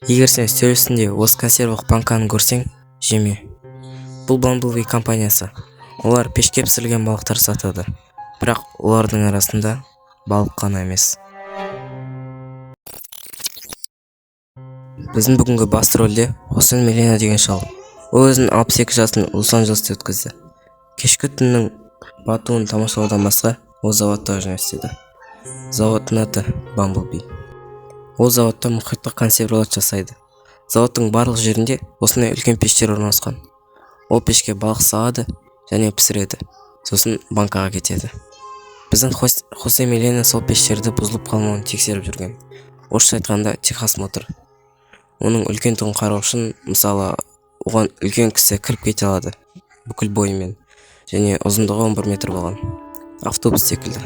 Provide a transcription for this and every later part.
Егер сен үстел үстінде осы консервалық банканы көрсең, жеме. Бұл Bumblebee компаниясы. Олар пешке пісірілген балықтар сатады. Бірақ олардың арасында балық қана емес. Біздің бүгінгі басты рөлде Хосе Милена деген шал. Ол өзінің 62 жасын Лос-Анджелесте өткізді. Кешкі түннің батуын тамашалаудан басқа ол заводта жұмыс істеді. Заводтың аты Bumblebee. Ол заводта мұхиттық консервалар жасайды. Заводтың барлық жерінде осындай үлкен пештер орналасқан. Ол пешке балық салады және пісіреді. Сосын банкаға кетеді. Біздің Хосе Милена сол пештерді бұзылып қалмауын тексеріп жүрген. Орысша айтқанда техосмотр. Оның үлкен тұғын қарау үшін, мысалы, оған үлкен кісі кіріп кете алады, бүкіл бойымен, және ұзындығы 11 метр болған. Автобус секілді.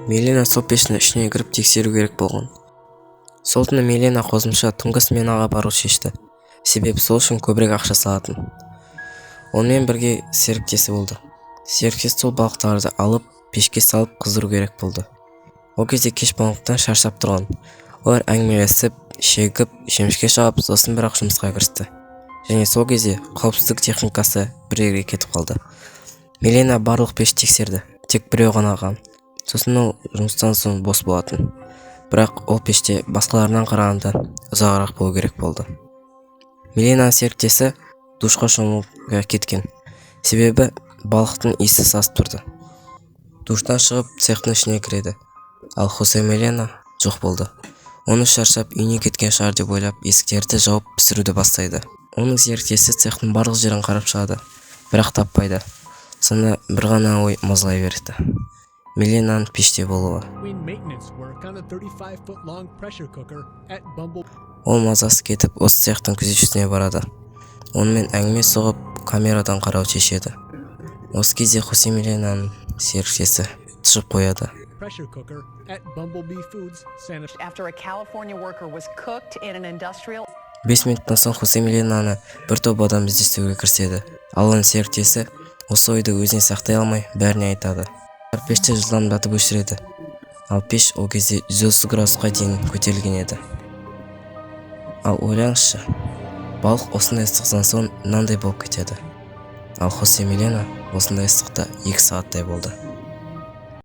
Милена сол пештің ішіне кіріп тексеру керек болған. Сол түні Милена қосымша түнгі сменаға бару шешті. Себебі сол үшін көбірек ақша салатын. Онымен бірге серіктесі болды. Серіктесі сол балықтарды алып, пешке салып қыздыру керек болды. Ол кезде кеш балықтан шаршап тұрған. Олар әңгімелесіп, шегіп, жемішке шағып, сосын бірақ жұмысқа кірісті. Және сол кезде қауіпсіздік техникасы бір жерге кетіп қалды. Милена барлық пеш тексерді, тек біреу ғана қалған. Сосын ол жұмыстан соң бос болатын. Бірақ ол пеште басқаларынан қарағанда ұзағырақ болу керек болды. Миленаның серіктесі душқа шомылуға кеткен. Себебі балықтың иісі сасып тұрды. Душтан шығып цехтың ішіне кіреді. Ал Хосе Милена жоқ болды. Оны шаршап үйіне кеткен шығар деп ойлап, есіктерді жауып пісіруді бастайды. Оның серіктесі цехтың барлық жерін қарап шығады, бірақ таппайды. Сонда бір ғана ой мазалай берді. Миленаның пеште болуы. Ол мазасы кетіп, осы цехтың күзетшісіне барады. Онымен әңгіме соғып, камерадан қарау шешеді. Осы кезде Хосе Миленаның серіктесі тұшып қояды. 5 минуттан соң Хосе Миленаны бір топ адам іздестіруге кіріседі. Ал оның серіктесі осы ойды өзіне сақтай алмай бәріне айтады. Пеште жылдамдатып өшіреді. Ал пеш ол кезде 130 градусқа дейін көтерілген еді. Ал ойлаңызшы, балық осындай ыстықтан соң мынандай болып кетеді. Ал Хосе Милена осындай ыстықта 2 сағаттай болды.